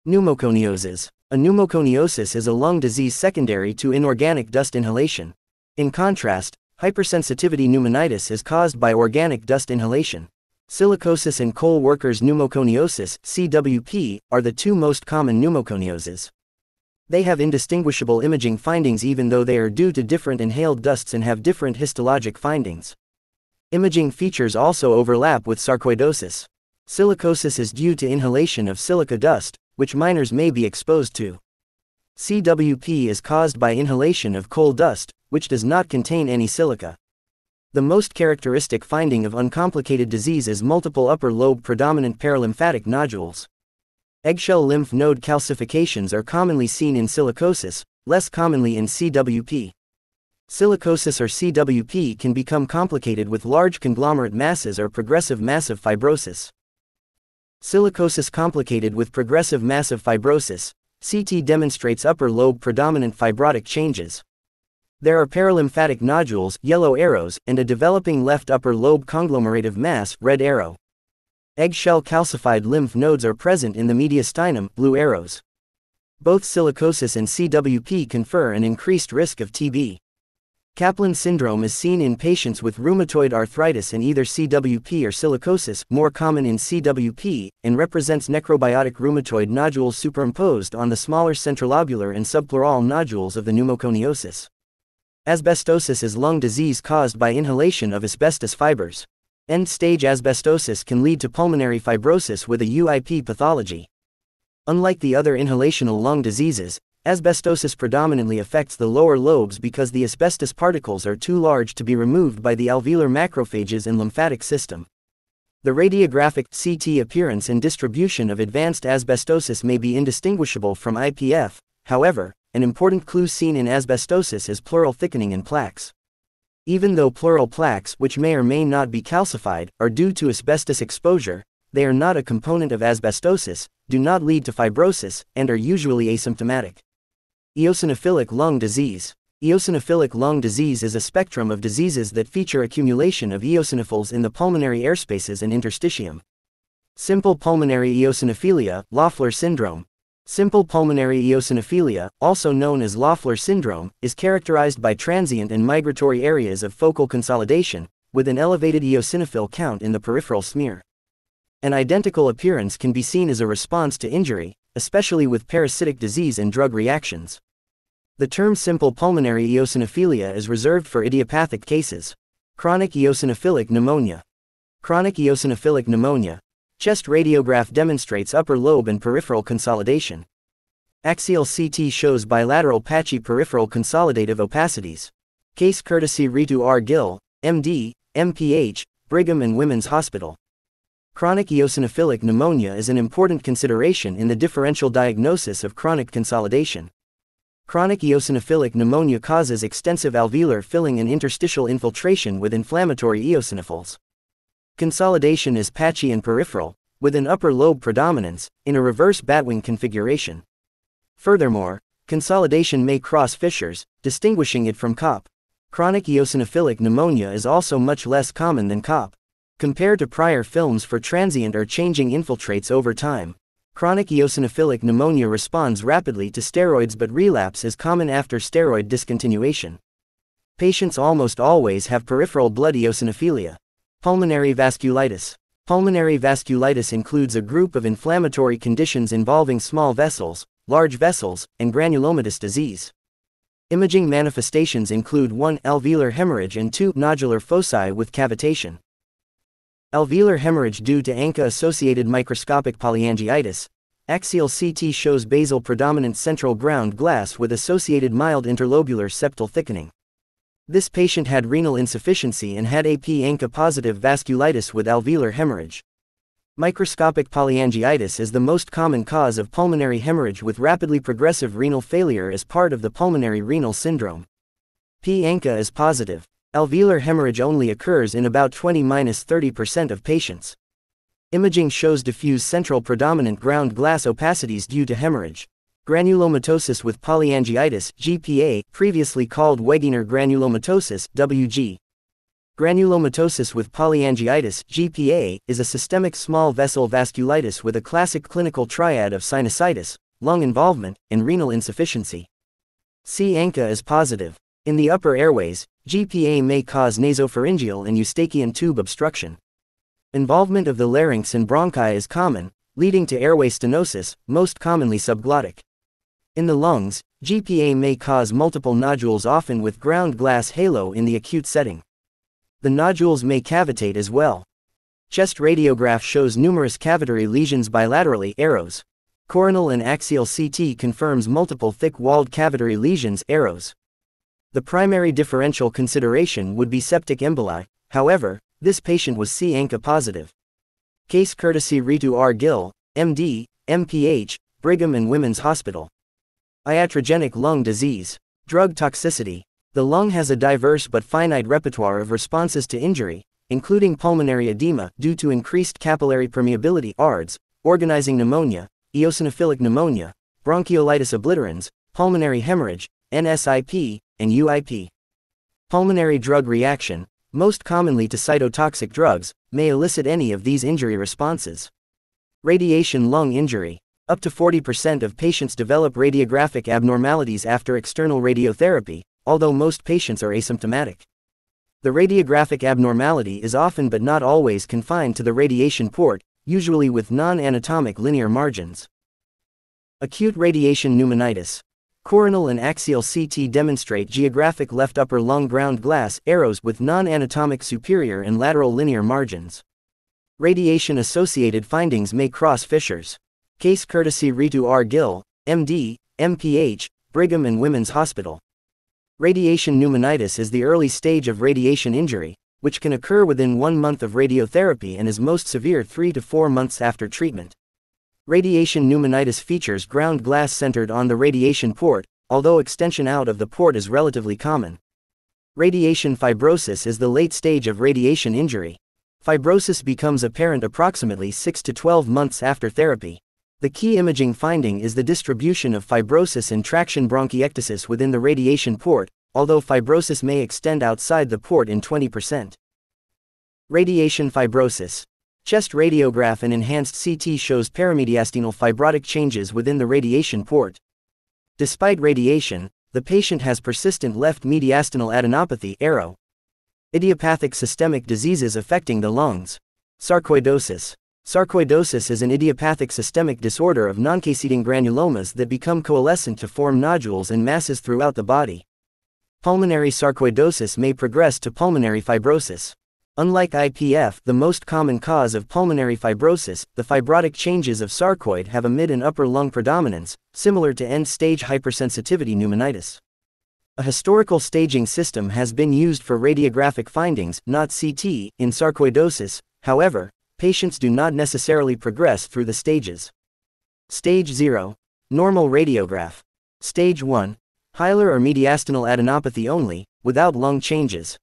Pneumoconiosis. A pneumoconiosis is a lung disease secondary to inorganic dust inhalation. In contrast, hypersensitivity pneumonitis is caused by organic dust inhalation. Silicosis and coal workers pneumoconiosis (CWP) are the two most common pneumoconioses. They have indistinguishable imaging findings even though they are due to different inhaled dusts and have different histologic findings. Imaging features also overlap with sarcoidosis. Silicosis is due to inhalation of silica dust, which minors may be exposed to. CWP is caused by inhalation of coal dust, which does not contain any silica. The most characteristic finding of uncomplicated disease is multiple upper lobe predominant paralymphatic nodules. Eggshell lymph node calcifications are commonly seen in silicosis, less commonly in CWP. Silicosis or CWP can become complicated with large conglomerate masses or progressive massive fibrosis. Silicosis complicated with progressive massive fibrosis, CT demonstrates upper lobe predominant fibrotic changes. There are paralymphatic nodules, yellow arrows, and a developing left upper lobe conglomerative mass, red arrow. Eggshell calcified lymph nodes are present in the mediastinum, blue arrows. Both silicosis and CWP confer an increased risk of TB. Kaplan syndrome is seen in patients with rheumatoid arthritis and either CWP or silicosis, more common in CWP, and represents necrobiotic rheumatoid nodules superimposed on the smaller centrilobular and subpleural nodules of the pneumoconiosis. Asbestosis is lung disease caused by inhalation of asbestos fibers. End-stage asbestosis can lead to pulmonary fibrosis with a UIP pathology. Unlike the other inhalational lung diseases, asbestosis predominantly affects the lower lobes because the asbestos particles are too large to be removed by the alveolar macrophages and lymphatic system. The radiographic CT appearance and distribution of advanced asbestosis may be indistinguishable from IPF. However, an important clue seen in asbestosis is pleural thickening and plaques. Even though pleural plaques, which may or may not be calcified, are due to asbestos exposure, they are not a component of asbestosis, do not lead to fibrosis, and are usually asymptomatic. Eosinophilic lung disease. Eosinophilic lung disease is a spectrum of diseases that feature accumulation of eosinophils in the pulmonary airspaces and interstitium. Simple pulmonary eosinophilia, Loeffler syndrome. Simple pulmonary eosinophilia, also known as Loeffler syndrome, is characterized by transient and migratory areas of focal consolidation, with an elevated eosinophil count in the peripheral smear. An identical appearance can be seen as a response to injury, especially with parasitic disease and drug reactions. The term simple pulmonary eosinophilia is reserved for idiopathic cases. Chronic eosinophilic pneumonia. Chronic eosinophilic pneumonia. Chest radiograph demonstrates upper lobe and peripheral consolidation. Axial CT shows bilateral patchy peripheral consolidative opacities. Case courtesy Ritu R. Gill, MD, MPH, Brigham and Women's Hospital. Chronic eosinophilic pneumonia is an important consideration in the differential diagnosis of chronic consolidation. Chronic eosinophilic pneumonia causes extensive alveolar filling and interstitial infiltration with inflammatory eosinophils. Consolidation is patchy and peripheral, with an upper lobe predominance, in a reverse batwing configuration. Furthermore, consolidation may cross fissures, distinguishing it from COP. Chronic eosinophilic pneumonia is also much less common than COP. Compared to prior films for transient or changing infiltrates over time, chronic eosinophilic pneumonia responds rapidly to steroids but relapse is common after steroid discontinuation. Patients almost always have peripheral blood eosinophilia. Pulmonary vasculitis. Pulmonary vasculitis includes a group of inflammatory conditions involving small vessels, large vessels, and granulomatous disease. Imaging manifestations include 1. Alveolar hemorrhage and 2. Nodular foci with cavitation. Alveolar hemorrhage due to ANCA-associated microscopic polyangiitis. Axial CT shows basal predominant central ground glass with associated mild interlobular septal thickening. This patient had renal insufficiency and had AP ANCA-positive vasculitis with alveolar hemorrhage. Microscopic polyangiitis is the most common cause of pulmonary hemorrhage with rapidly progressive renal failure as part of the pulmonary renal syndrome. P ANCA is positive. Alveolar hemorrhage only occurs in about 20–30% of patients. Imaging shows diffuse central predominant ground glass opacities due to hemorrhage. Granulomatosis with polyangiitis, GPA, previously called Wegener granulomatosis, WG. Granulomatosis with polyangiitis (GPA) is a systemic small vessel vasculitis with a classic clinical triad of sinusitis, lung involvement, and renal insufficiency. C. ANCA is positive. In the upper airways, GPA may cause nasopharyngeal and eustachian tube obstruction. Involvement of the larynx and bronchi is common, leading to airway stenosis, most commonly subglottic. In the lungs, GPA may cause multiple nodules, often with ground glass halo in the acute setting. The nodules may cavitate as well. Chest radiograph shows numerous cavitary lesions bilaterally, arrows. Coronal and axial CT confirms multiple thick-walled cavitary lesions, arrows. The primary differential consideration would be septic emboli, however, this patient was C. ANCA positive. Case courtesy Ritu R. Gill, MD, MPH, Brigham and Women's Hospital. Iatrogenic lung disease. Drug toxicity. The lung has a diverse but finite repertoire of responses to injury, including pulmonary edema due to increased capillary permeability (ARDS), organizing pneumonia, eosinophilic pneumonia, bronchiolitis obliterans, pulmonary hemorrhage, NSIP, and UIP. Pulmonary drug reaction, most commonly to cytotoxic drugs, may elicit any of these injury responses. Radiation lung injury. Up to 40% of patients develop radiographic abnormalities after external radiotherapy, although most patients are asymptomatic. The radiographic abnormality is often but not always confined to the radiation port, usually with non-anatomic linear margins. Acute radiation pneumonitis. Coronal and axial CT demonstrate geographic left upper lung ground glass arrows with non-anatomic superior and lateral linear margins. Radiation-associated findings may cross fissures. Case courtesy Ritu R. Gill, MD, MPH, Brigham and Women's Hospital. Radiation pneumonitis is the early stage of radiation injury, which can occur within 1 month of radiotherapy and is most severe 3 to 4 months after treatment. Radiation pneumonitis features ground glass centered on the radiation port, although extension out of the port is relatively common. Radiation fibrosis is the late stage of radiation injury. Fibrosis becomes apparent approximately 6 to 12 months after therapy. The key imaging finding is the distribution of fibrosis and traction bronchiectasis within the radiation port, although fibrosis may extend outside the port in 20%. Radiation fibrosis. Chest radiograph and enhanced CT shows paramediastinal fibrotic changes within the radiation port. Despite radiation, the patient has persistent left mediastinal adenopathy, arrow. Idiopathic systemic diseases affecting the lungs. Sarcoidosis. Sarcoidosis is an idiopathic systemic disorder of non-casseting granulomas that become coalescent to form nodules and masses throughout the body. Pulmonary sarcoidosis may progress to pulmonary fibrosis. Unlike IPF, the most common cause of pulmonary fibrosis, the fibrotic changes of sarcoid have a mid and upper lung predominance, similar to end-stage hypersensitivity pneumonitis. A historical staging system has been used for radiographic findings, not CT, in sarcoidosis. However, patients do not necessarily progress through the stages. Stage 0. Normal radiograph. Stage 1. Hilar or mediastinal adenopathy only, without lung changes.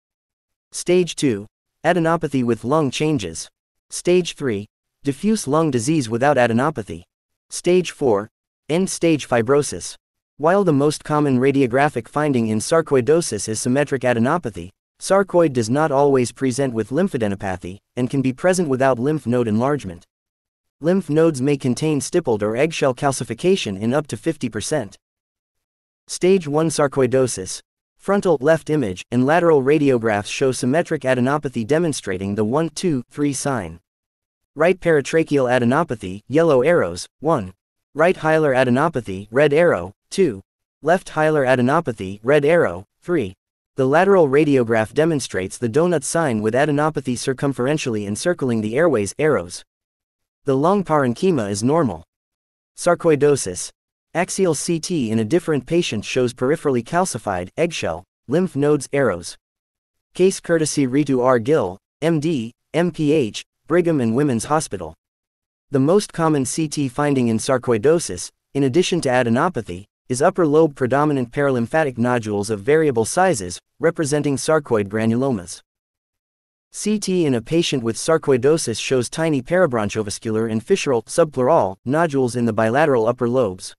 Stage 2. Adenopathy with lung changes. Stage 3. Diffuse lung disease without adenopathy. Stage 4. End-stage fibrosis. While the most common radiographic finding in sarcoidosis is symmetric adenopathy, sarcoid does not always present with lymphadenopathy, and can be present without lymph node enlargement. Lymph nodes may contain stippled or eggshell calcification in up to 50%. Stage 1 sarcoidosis. Frontal left image and lateral radiographs show symmetric adenopathy demonstrating the 1, 2, 3 sign. Right paratracheal adenopathy, yellow arrows, 1. Right hilar adenopathy, red arrow, 2. Left hilar adenopathy, red arrow, 3. The lateral radiograph demonstrates the donut sign with adenopathy circumferentially encircling the airways, arrows. The lung parenchyma is normal. Sarcoidosis. Axial CT in a different patient shows peripherally calcified, eggshell, lymph nodes, arrows. Case courtesy Ritu R. Gill, MD, MPH, Brigham and Women's Hospital. The most common CT finding in sarcoidosis, in addition to adenopathy, is upper lobe predominant paralymphatic nodules of variable sizes, representing sarcoid granulomas. CT in a patient with sarcoidosis shows tiny parabronchovascular and fissural, subpleural, nodules in the bilateral upper lobes.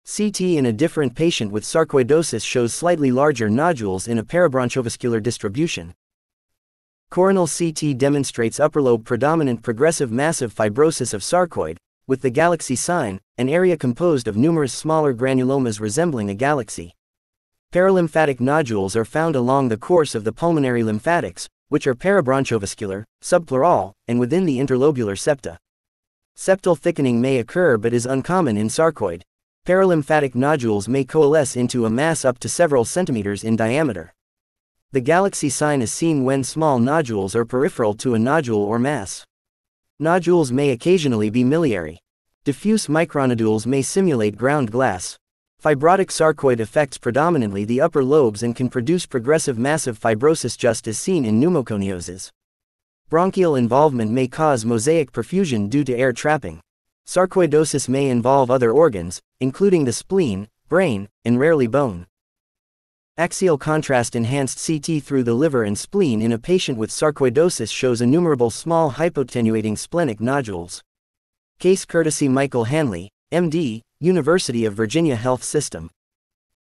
CT in a different patient with sarcoidosis shows slightly larger nodules in a parabronchovascular distribution. Coronal CT demonstrates upper lobe predominant progressive massive fibrosis of sarcoid, with the galaxy sign, an area composed of numerous smaller granulomas resembling a galaxy. Paralymphatic nodules are found along the course of the pulmonary lymphatics, which are parabronchovascular, subpleural, and within the interlobular septa. Septal thickening may occur but is uncommon in sarcoid. Paralymphatic nodules may coalesce into a mass up to several centimeters in diameter. The galaxy sign is seen when small nodules are peripheral to a nodule or mass. Nodules may occasionally be miliary. Diffuse micronodules may simulate ground glass. Fibrotic sarcoid affects predominantly the upper lobes and can produce progressive massive fibrosis just as seen in pneumoconiosis. Bronchial involvement may cause mosaic perfusion due to air trapping. Sarcoidosis may involve other organs, including the spleen, brain, and rarely bone. Axial contrast enhanced CT through the liver and spleen in a patient with sarcoidosis shows innumerable small hypotenuating splenic nodules. Case courtesy Michael Hanley, MD, University of Virginia Health System.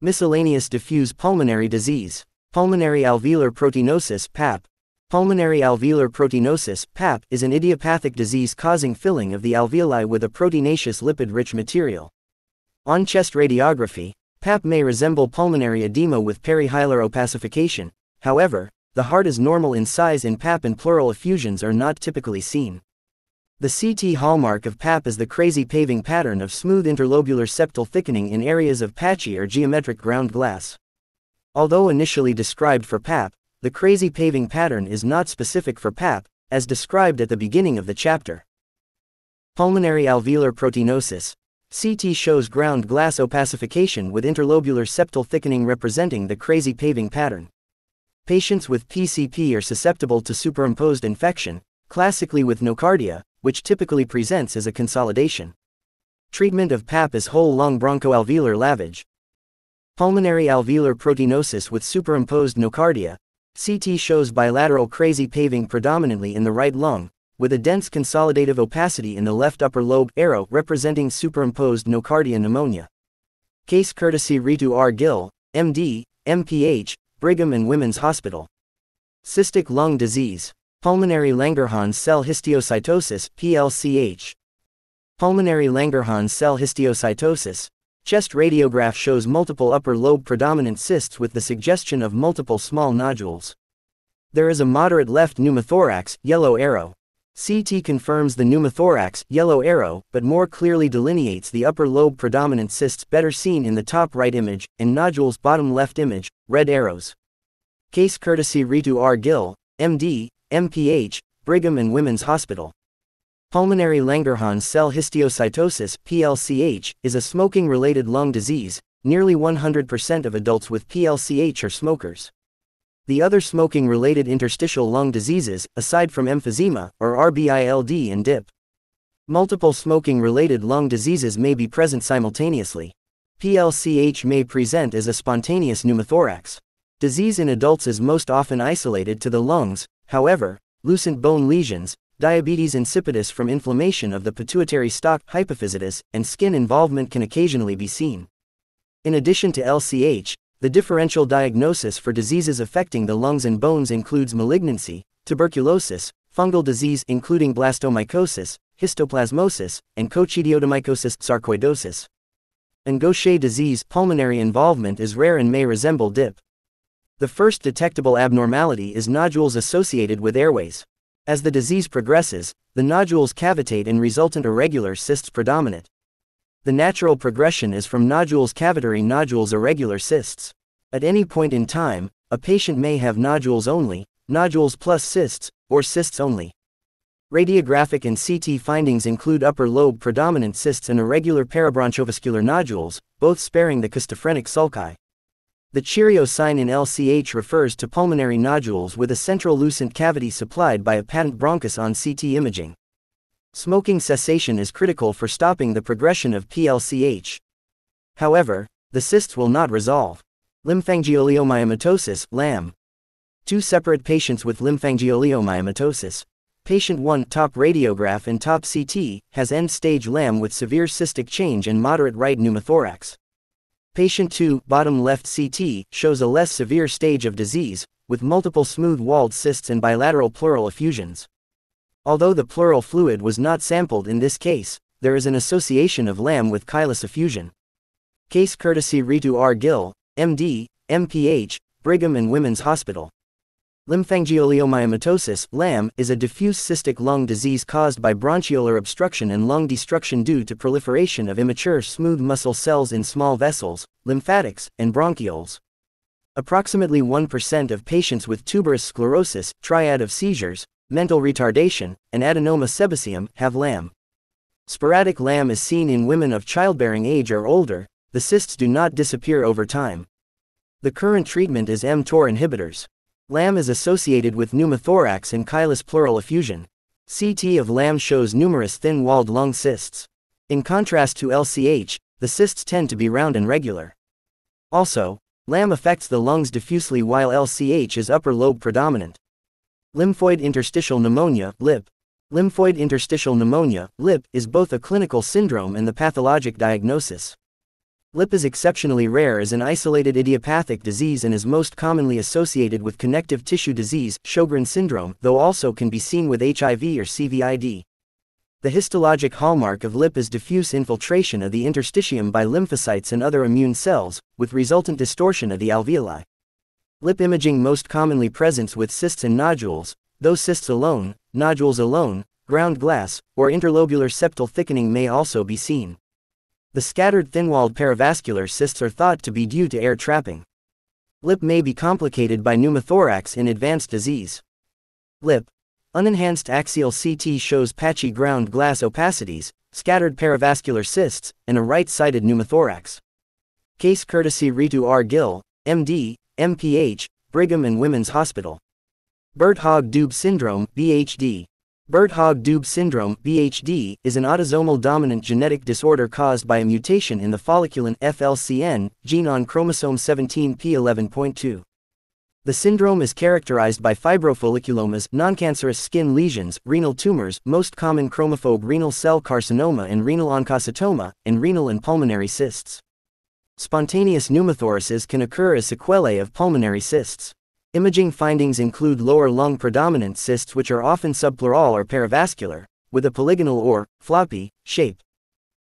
Miscellaneous diffuse pulmonary disease. Pulmonary alveolar proteinosis (PAP). Pulmonary alveolar proteinosis (PAP) is an idiopathic disease causing filling of the alveoli with a proteinaceous lipid-rich material. On chest radiography, PAP may resemble pulmonary edema with perihilar opacification. However, the heart is normal in size in PAP and pleural effusions are not typically seen. The CT hallmark of PAP is the crazy paving pattern of smooth interlobular septal thickening in areas of patchy or geometric ground glass. Although initially described for PAP, the crazy paving pattern is not specific for PAP, as described at the beginning of the chapter. Pulmonary alveolar proteinosis. CT shows ground glass opacification with interlobular septal thickening representing the crazy paving pattern. Patients with PCP are susceptible to superimposed infection, classically with nocardia, which typically presents as a consolidation. Treatment of PAP is whole lung bronchoalveolar lavage. Pulmonary alveolar proteinosis with superimposed nocardia. CT shows bilateral crazy paving predominantly in the right lung, with a dense consolidative opacity in the left upper lobe, arrow representing superimposed nocardia pneumonia. Case courtesy Ritu R. Gill, MD, MPH, Brigham and Women's Hospital. Cystic lung disease. Pulmonary Langerhans cell histiocytosis (PLCH). Pulmonary Langerhans cell histiocytosis. Chest radiograph shows multiple upper lobe predominant cysts with the suggestion of multiple small nodules. There is a moderate left pneumothorax, yellow arrow. CT confirms the pneumothorax, yellow arrow, but more clearly delineates the upper lobe predominant cysts better seen in the top right image, and nodules bottom left image, red arrows. Case courtesy Ritu R. Gill, MD, MPH, Brigham and Women's Hospital. Pulmonary Langerhans cell histiocytosis (PLCH) is a smoking-related lung disease. Nearly 100% of adults with PLCH are smokers. The other smoking-related interstitial lung diseases, aside from emphysema, are RBILD and DIP. Multiple smoking-related lung diseases may be present simultaneously. PLCH may present as a spontaneous pneumothorax. Disease in adults is most often isolated to the lungs. However, lucent bone lesions, diabetes insipidus from inflammation of the pituitary stalk, hypophysitis, and skin involvement can occasionally be seen. In addition to LCH, the differential diagnosis for diseases affecting the lungs and bones includes malignancy, tuberculosis, fungal disease including blastomycosis, histoplasmosis, and coccidioidomycosis sarcoidosis. In Gaucher disease, pulmonary involvement is rare and may resemble DIP. The first detectable abnormality is nodules associated with airways. As the disease progresses, the nodules cavitate and resultant irregular cysts predominate. The natural progression is from nodules cavitary nodules irregular cysts. At any point in time, a patient may have nodules only, nodules plus cysts, or cysts only. Radiographic and CT findings include upper lobe predominant cysts and irregular parabronchovascular nodules, both sparing the cystophrenic sulci. The Cheerio sign in LCH refers to pulmonary nodules with a central lucent cavity supplied by a patent bronchus on CT imaging. Smoking cessation is critical for stopping the progression of PLCH. However, the cysts will not resolve. Lymphangioliomyomatosis, LAM. Two separate patients with lymphangioliomyomatosis. Patient 1, top radiograph and top CT, has end-stage LAM with severe cystic change and moderate right pneumothorax. Patient 2, bottom left CT, shows a less severe stage of disease, with multiple smooth-walled cysts and bilateral pleural effusions. Although the pleural fluid was not sampled in this case, there is an association of LAM with chylous effusion. Case courtesy Ritu R. Gill, MD, MPH, Brigham and Women's Hospital. Lymphangioliomyomatosis (LAM) is a diffuse cystic lung disease caused by bronchiolar obstruction and lung destruction due to proliferation of immature smooth muscle cells in small vessels, lymphatics, and bronchioles. Approximately 1% of patients with tuberous sclerosis, triad of seizures, mental retardation, and adenoma sebaceum have LAM. Sporadic LAM is seen in women of childbearing age or older. The cysts do not disappear over time. The current treatment is mTOR inhibitors. LAM is associated with pneumothorax and chylous pleural effusion. CT of LAM shows numerous thin-walled lung cysts. In contrast to LCH, the cysts tend to be round and regular. Also, LAM affects the lungs diffusely while LCH is upper lobe predominant. Lymphoid interstitial pneumonia, LIP. Lymphoid interstitial pneumonia, LIP, is both a clinical syndrome and the pathologic diagnosis. LIP is exceptionally rare as an isolated idiopathic disease and is most commonly associated with connective tissue disease, Sjogren syndrome, though also can be seen with HIV or CVID. The histologic hallmark of LIP is diffuse infiltration of the interstitium by lymphocytes and other immune cells, with resultant distortion of the alveoli. LIP imaging most commonly presents with cysts and nodules, though cysts alone, nodules alone, ground glass, or interlobular septal thickening may also be seen. The scattered thin-walled paravascular cysts are thought to be due to air trapping. LIP may be complicated by pneumothorax in advanced disease. LIP. Unenhanced axial CT shows patchy ground glass opacities, scattered paravascular cysts, and a right-sided pneumothorax. Case courtesy Ritu R. Gill, MD, MPH, Brigham and Women's Hospital. Birt-Hogg-Dubé syndrome, BHD. Birt-Hogg-Dubé syndrome, BHD, is an autosomal dominant genetic disorder caused by a mutation in the folliculin FLCN gene on chromosome 17p11.2. The syndrome is characterized by fibrofolliculomas, noncancerous skin lesions, renal tumors, most common chromophobe renal cell carcinoma and renal oncocytoma, and renal and pulmonary cysts. Spontaneous pneumothoraces can occur as sequelae of pulmonary cysts. Imaging findings include lower lung predominant cysts which are often subpleural or paravascular, with a polygonal or floppy shape.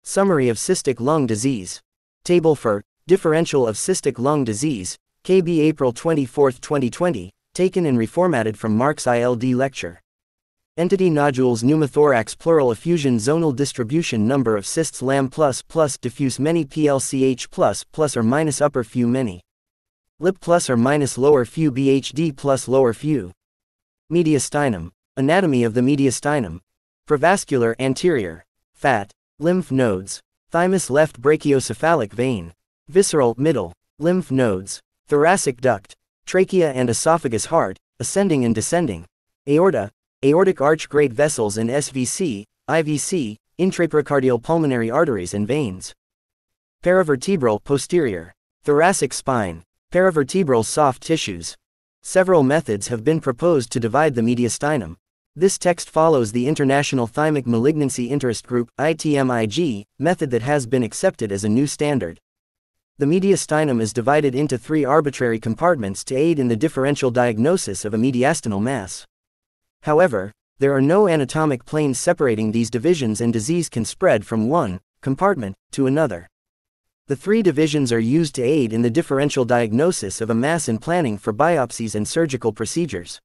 Summary of cystic lung disease. Table for differential of cystic lung disease, KB April 24, 2020, taken and reformatted from Mark's ILD lecture. Entity nodules pneumothorax pleural effusion zonal distribution number of cysts LAM++ diffuse many PLCH++ or minus upper few many. LIP plus or minus lower few BHD plus lower few. Mediastinum. Anatomy of the mediastinum. Provascular anterior. Fat. Lymph nodes. Thymus left brachiocephalic vein. Visceral middle. Lymph nodes. Thoracic duct. Trachea and esophagus heart, ascending and descending. Aorta. Aortic arch great vessels and SVC, IVC, intraprecardial pulmonary arteries and veins. Paravertebral posterior. Thoracic spine. Paravertebral soft tissues. Several methods have been proposed to divide the mediastinum. This text follows the International Thymic Malignancy Interest Group (ITMIG) method that has been accepted as a new standard. The mediastinum is divided into 3 arbitrary compartments to aid in the differential diagnosis of a mediastinal mass. However, there are no anatomic planes separating these divisions and disease can spread from one compartment to another. The 3 divisions are used to aid in the differential diagnosis of a mass in planning for biopsies and surgical procedures.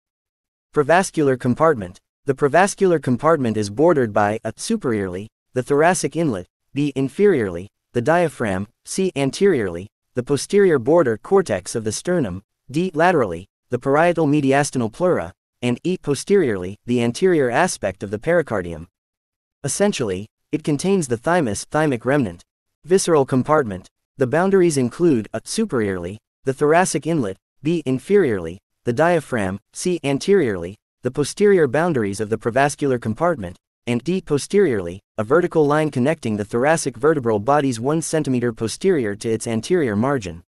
Provascular compartment. The provascular compartment is bordered by a superiorly, the thoracic inlet, b inferiorly, the diaphragm, c anteriorly, the posterior border cortex of the sternum, d laterally, the parietal mediastinal pleura, and e posteriorly, the anterior aspect of the pericardium. Essentially, it contains the thymic remnant. Visceral compartment. The boundaries include a superiorly, the thoracic inlet, b inferiorly, the diaphragm, c anteriorly, the posterior boundaries of the provascular compartment, and d posteriorly, a vertical line connecting the thoracic vertebral bodies 1 cm posterior to its anterior margin.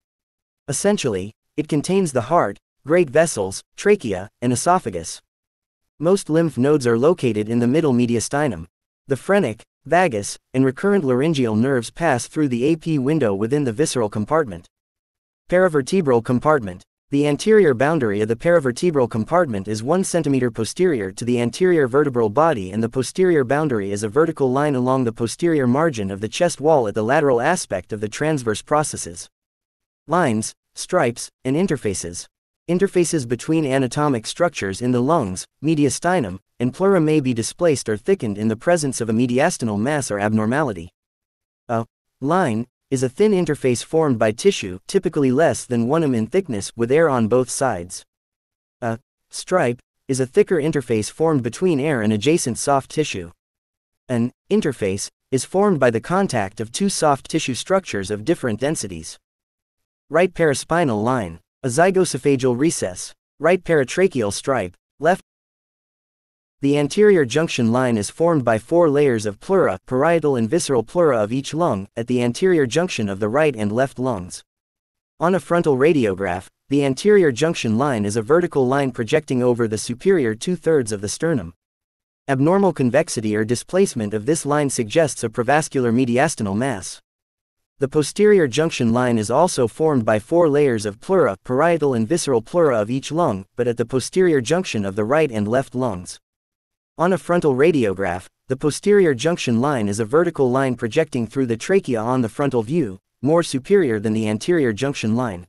Essentially, it contains the heart, great vessels, trachea, and esophagus. Most lymph nodes are located in the middle mediastinum. The phrenic, vagus, and recurrent laryngeal nerves pass through the AP window within the visceral compartment. Paravertebral compartment. The anterior boundary of the paravertebral compartment is 1 cm posterior to the anterior vertebral body, and the posterior boundary is a vertical line along the posterior margin of the chest wall at the lateral aspect of the transverse processes. Lines, stripes, and interfaces. Interfaces between anatomic structures in the lungs, mediastinum, and pleura may be displaced or thickened in the presence of a mediastinal mass or abnormality. A line is a thin interface formed by tissue, typically less than 1 mm in thickness, with air on both sides. A stripe is a thicker interface formed between air and adjacent soft tissue. An interface is formed by the contact of two soft tissue structures of different densities. Right paraspinal line. A zygosophageal recess. Right paratracheal stripe. Left. The anterior junction line is formed by 4 layers of pleura, parietal and visceral pleura of each lung, at the anterior junction of the right and left lungs. On a frontal radiograph, the anterior junction line is a vertical line projecting over the superior 2/3 of the sternum. Abnormal convexity or displacement of this line suggests a provascular mediastinal mass. The posterior junction line is also formed by 4 layers of pleura, parietal and visceral pleura of each lung, but at the posterior junction of the right and left lungs. On a frontal radiograph, the posterior junction line is a vertical line projecting through the trachea on the frontal view, more superior than the anterior junction line.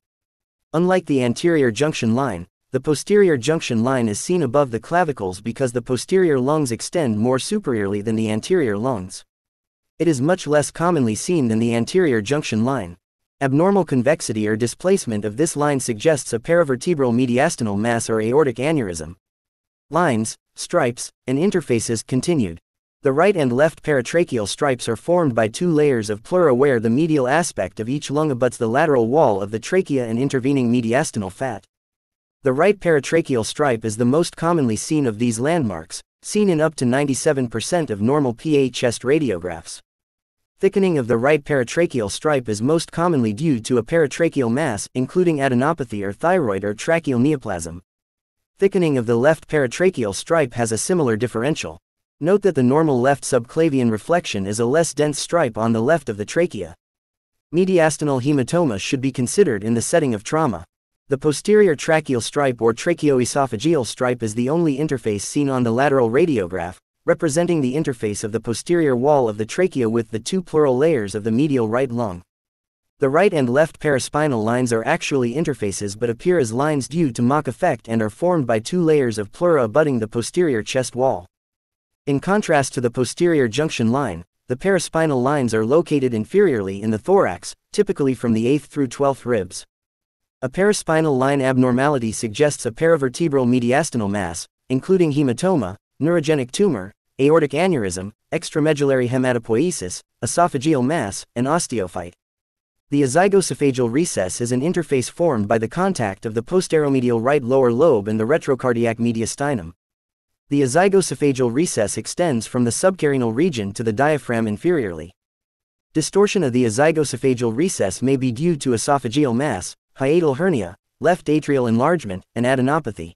Unlike the anterior junction line, the posterior junction line is seen above the clavicles because the posterior lungs extend more superiorly than the anterior lungs. It is much less commonly seen than the anterior junction line. Abnormal convexity or displacement of this line suggests a paravertebral mediastinal mass or aortic aneurysm. Lines, stripes, and interfaces continued. The right and left paratracheal stripes are formed by 2 layers of pleura where the medial aspect of each lung abuts the lateral wall of the trachea and intervening mediastinal fat. The right paratracheal stripe is the most commonly seen of these landmarks, seen in up to 97% of normal PA chest radiographs. Thickening of the right paratracheal stripe is most commonly due to a paratracheal mass, including adenopathy or thyroid or tracheal neoplasm. Thickening of the left paratracheal stripe has a similar differential. Note that the normal left subclavian reflection is a less dense stripe on the left of the trachea. Mediastinal hematoma should be considered in the setting of trauma. The posterior tracheal stripe or tracheoesophageal stripe is the only interface seen on the lateral radiograph, representing the interface of the posterior wall of the trachea with the 2 pleural layers of the medial right lung. The right and left paraspinal lines are actually interfaces but appear as lines due to Mach effect and are formed by 2 layers of pleura abutting the posterior chest wall. In contrast to the posterior junction line, the paraspinal lines are located inferiorly in the thorax, typically from the 8th through 12th ribs. A paraspinal line abnormality suggests a paravertebral mediastinal mass, including hematoma, neurogenic tumor, aortic aneurysm, extramedullary hematopoiesis, esophageal mass, and osteophyte. The zygosophageal recess is an interface formed by the contact of the posteromedial right lower lobe and the retrocardiac mediastinum. The zygosophageal recess extends from the subcarinal region to the diaphragm inferiorly. Distortion of the zygosophageal recess may be due to esophageal mass, hiatal hernia, left atrial enlargement, and adenopathy.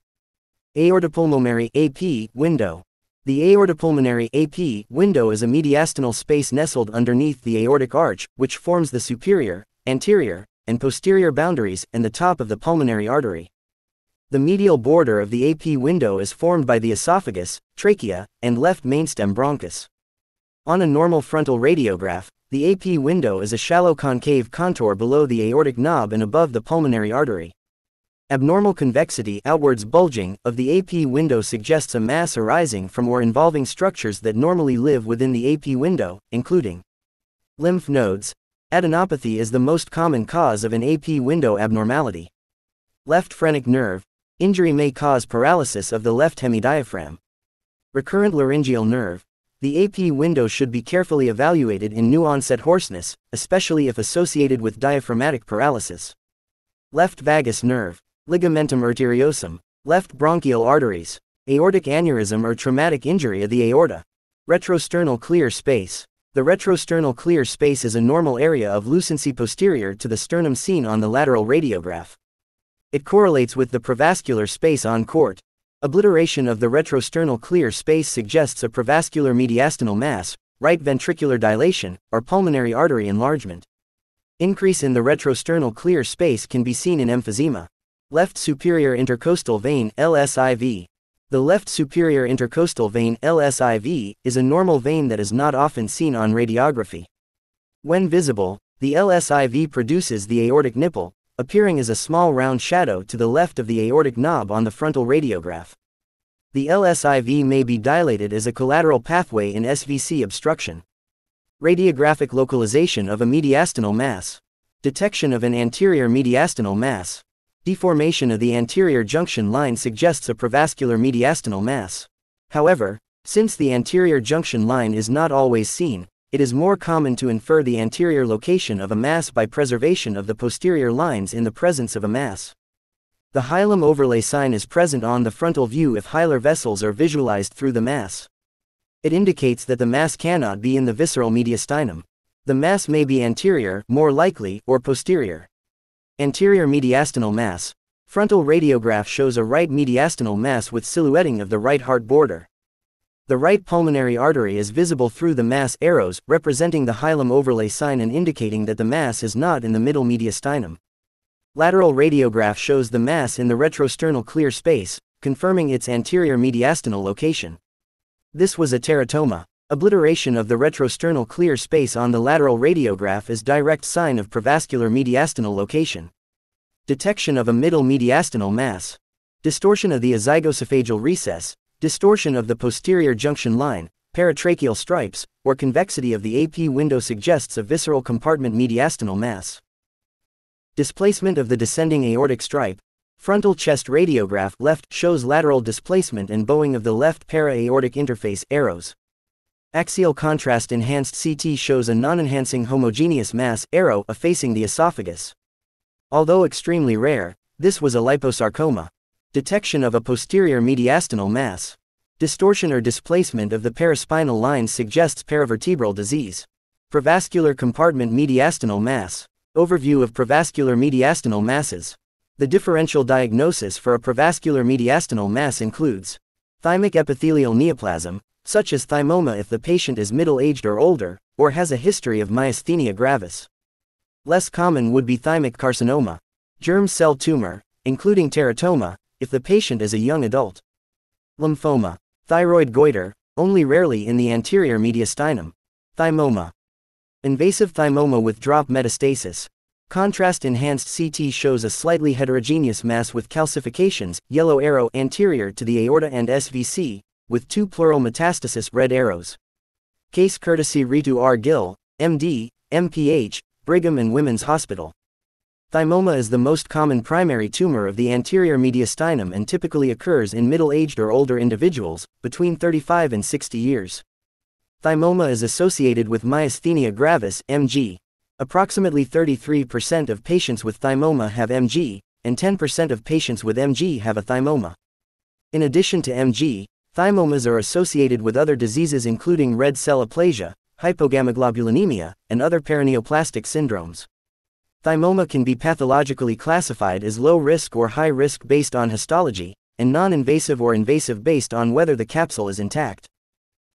Aortopulmonary AP window. The aortopulmonary AP window is a mediastinal space nestled underneath the aortic arch, which forms the superior, anterior, and posterior boundaries and the top of the pulmonary artery. The medial border of the AP window is formed by the esophagus, trachea, and left mainstem bronchus. On a normal frontal radiograph, the AP window is a shallow concave contour below the aortic knob and above the pulmonary artery. Abnormal convexity outwards bulging of the AP window suggests a mass arising from or involving structures that normally live within the AP window, including lymph nodes. Adenopathy is the most common cause of an AP window abnormality. Left phrenic nerve. Injury may cause paralysis of the left hemidiaphragm. Recurrent laryngeal nerve. The AP window should be carefully evaluated in new-onset hoarseness, especially if associated with diaphragmatic paralysis. Left vagus nerve. Ligamentum arteriosum. Left bronchial arteries. Aortic aneurysm or traumatic injury of the aorta. Retrosternal clear space. The retrosternal clear space is a normal area of lucency posterior to the sternum seen on the lateral radiograph. It correlates with the provascular space on court. Obliteration of the retrosternal clear space suggests a provascular mediastinal mass, right ventricular dilation, or pulmonary artery enlargement. Increase in the retrosternal clear space can be seen in emphysema. Left superior intercostal vein (LSIV). The left superior intercostal vein (LSIV) is a normal vein that is not often seen on radiography. When visible, the LSIV produces the aortic nipple, appearing as a small round shadow to the left of the aortic knob on the frontal radiograph. The LSIV may be dilated as a collateral pathway in SVC obstruction. Radiographic localization of a mediastinal mass. Detection of an anterior mediastinal mass. Deformation of the anterior junction line suggests a prevascular mediastinal mass. However, since the anterior junction line is not always seen, it is more common to infer the anterior location of a mass by preservation of the posterior lines in the presence of a mass. The hilum overlay sign is present on the frontal view if hilar vessels are visualized through the mass. It indicates that the mass cannot be in the visceral mediastinum. The mass may be anterior, more likely, or posterior. Anterior mediastinal mass. Frontal radiograph shows a right mediastinal mass with silhouetting of the right heart border. The right pulmonary artery is visible through the mass arrows, representing the hilum overlay sign and indicating that the mass is not in the middle mediastinum. Lateral radiograph shows the mass in the retrosternal clear space, confirming its anterior mediastinal location. This was a teratoma. Obliteration of the retrosternal clear space on the lateral radiograph is direct sign of prevascular mediastinal location. Detection of a middle mediastinal mass. Distortion of the zygosophageal recess, distortion of the posterior junction line, paratracheal stripes, or convexity of the AP window suggests a visceral compartment mediastinal mass. Displacement of the descending aortic stripe. Frontal chest radiograph left shows lateral displacement and bowing of the left para-aortic interface arrows. Axial contrast enhanced CT shows a non-enhancing homogeneous mass arrow effacing the esophagus. Although extremely rare, this was a liposarcoma. Detection of a posterior mediastinal mass. Distortion or displacement of the paraspinal lines suggests paravertebral disease. Vascular compartment mediastinal mass. Overview of prevascular mediastinal masses. The differential diagnosis for a prevascular mediastinal mass includes thymic epithelial neoplasm, such as thymoma if the patient is middle-aged or older, or has a history of myasthenia gravis. Less common would be thymic carcinoma, germ cell tumor, including teratoma, if the patient is a young adult. Lymphoma, thyroid goiter, only rarely in the anterior mediastinum. Thymoma. Invasive thymoma with drop metastasis. Contrast-enhanced CT shows a slightly heterogeneous mass with calcifications, yellow arrow anterior to the aorta and SVC, with two pleural metastasis red arrows. Case courtesy Ritu R. Gill, MD, MPH, Brigham and Women's Hospital. Thymoma is the most common primary tumor of the anterior mediastinum and typically occurs in middle-aged or older individuals, between 35 and 60 years. Thymoma is associated with myasthenia gravis, MG. Approximately 33% of patients with thymoma have MG, and 10% of patients with MG have a thymoma. In addition to MG, thymomas are associated with other diseases including red cell aplasia, hypogammaglobulinemia, and other paraneoplastic syndromes. Thymoma can be pathologically classified as low risk or high risk based on histology, and non-invasive or invasive based on whether the capsule is intact.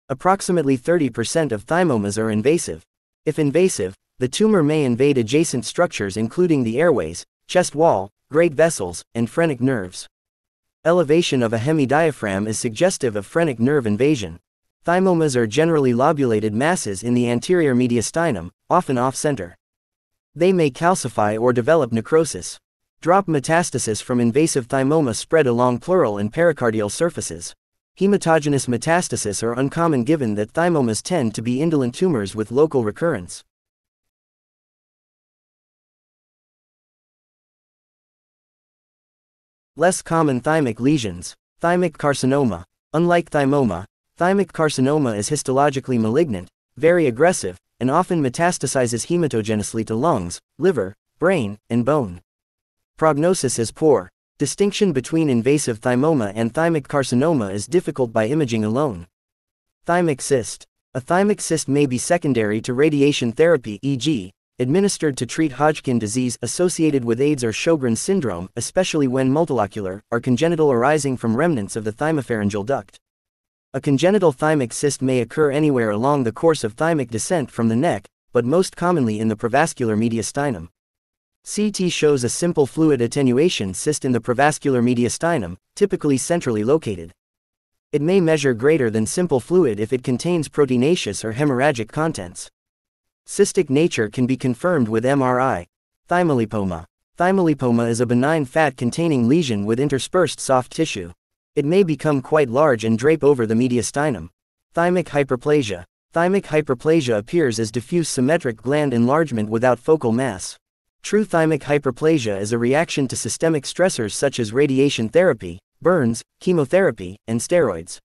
Approximately 30% of thymomas are invasive. If invasive, the tumor may invade adjacent structures including the airways, chest wall, great vessels, and phrenic nerves. Elevation of a hemidiaphragm is suggestive of phrenic nerve invasion. Thymomas are generally lobulated masses in the anterior mediastinum, often off-center. They may calcify or develop necrosis. Drop metastasis from invasive thymoma spread along pleural and pericardial surfaces. Hematogenous metastasis are uncommon given that thymomas tend to be indolent tumors with local recurrence. Less common thymic lesions. Thymic carcinoma. Unlike thymoma, thymic carcinoma is histologically malignant, very aggressive, and often metastasizes hematogenously to lungs, liver, brain, and bone. Prognosis is poor. Distinction between invasive thymoma and thymic carcinoma is difficult by imaging alone. Thymex cyst. A thymic cyst may be secondary to radiation therapy, e.g., administered to treat Hodgkin disease associated with AIDS or Sjogren's syndrome, especially when multilocular, or congenital arising from remnants of the thymopharyngeal duct. A congenital thymic cyst may occur anywhere along the course of thymic descent from the neck, but most commonly in the prevascular mediastinum. CT shows a simple fluid attenuation cyst in the provascular mediastinum, typically centrally located. It may measure greater than simple fluid if it contains proteinaceous or hemorrhagic contents. Cystic nature can be confirmed with MRI. Thymolipoma. Thymolipoma is a benign fat-containing lesion with interspersed soft tissue. It may become quite large and drape over the mediastinum. Thymic hyperplasia. Thymic hyperplasia appears as diffuse symmetric gland enlargement without focal mass. True thymic hyperplasia is a reaction to systemic stressors such as radiation therapy, burns, chemotherapy, and steroids.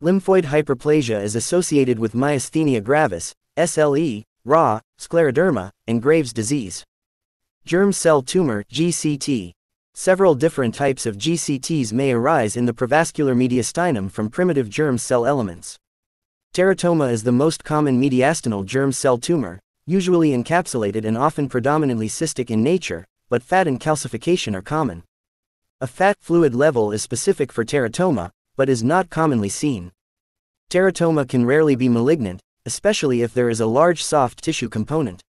Lymphoid hyperplasia is associated with myasthenia gravis, SLE, Ra, scleroderma, and Graves' disease. Germ cell tumor, GCT. Several different types of GCTs may arise in the provascular mediastinum from primitive germ cell elements. Teratoma is the most common mediastinal germ cell tumor, usually encapsulated and often predominantly cystic in nature, but fat and calcification are common. A fat fluid level is specific for teratoma, but is not commonly seen. Teratoma can rarely be malignant, especially if there is a large soft tissue component.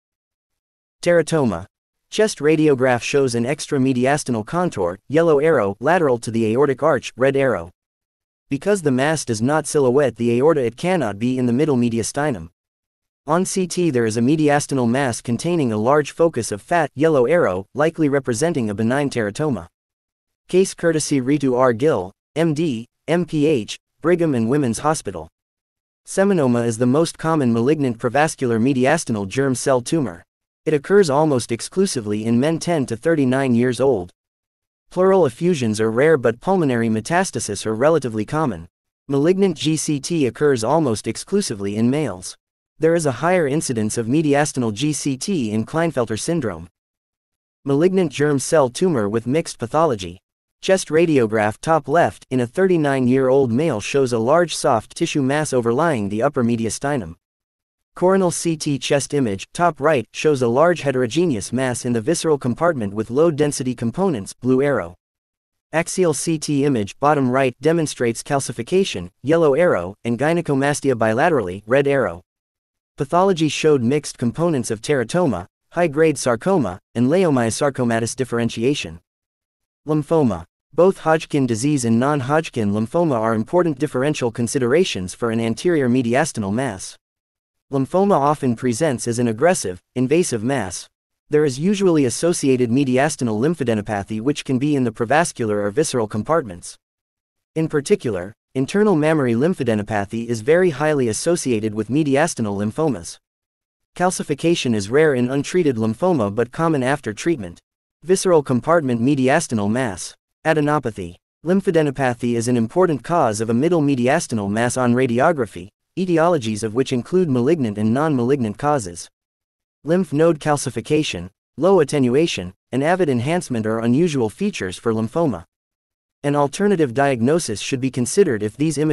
Teratoma. Chest radiograph shows an extramediastinal contour, yellow arrow, lateral to the aortic arch, red arrow. Because the mass does not silhouette the aorta, it cannot be in the middle mediastinum. On CT there is a mediastinal mass containing a large focus of fat, yellow arrow, likely representing a benign teratoma. Case courtesy Ritu R. Gill, MD, MPH, Brigham and Women's Hospital. Seminoma is the most common malignant provascular mediastinal germ cell tumor. It occurs almost exclusively in men 10 to 39 years old. Pleural effusions are rare, but pulmonary metastasis are relatively common. Malignant GCT occurs almost exclusively in males. There is a higher incidence of mediastinal GCT in Klinefelter syndrome. Malignant germ cell tumor with mixed pathology. Chest radiograph top left in a 39-year-old male shows a large soft tissue mass overlying the upper mediastinum. Coronal CT chest image top right shows a large heterogeneous mass in the visceral compartment with low-density components, blue arrow. Axial CT image bottom right demonstrates calcification, yellow arrow, and gynecomastia bilaterally, red arrow. Pathology showed mixed components of teratoma, high-grade sarcoma, and leiomyosarcomatous differentiation. Lymphoma. Both Hodgkin disease and non-Hodgkin lymphoma are important differential considerations for an anterior mediastinal mass. Lymphoma often presents as an aggressive, invasive mass. There is usually associated mediastinal lymphadenopathy which can be in the provascular or visceral compartments. In particular, internal mammary lymphadenopathy is very highly associated with mediastinal lymphomas. Calcification is rare in untreated lymphoma but common after treatment. Visceral compartment mediastinal mass. Adenopathy. Lymphadenopathy is an important cause of a middle mediastinal mass on radiography, etiologies of which include malignant and non-malignant causes. Lymph node calcification, low attenuation, and avid enhancement are unusual features for lymphoma. An alternative diagnosis should be considered if these images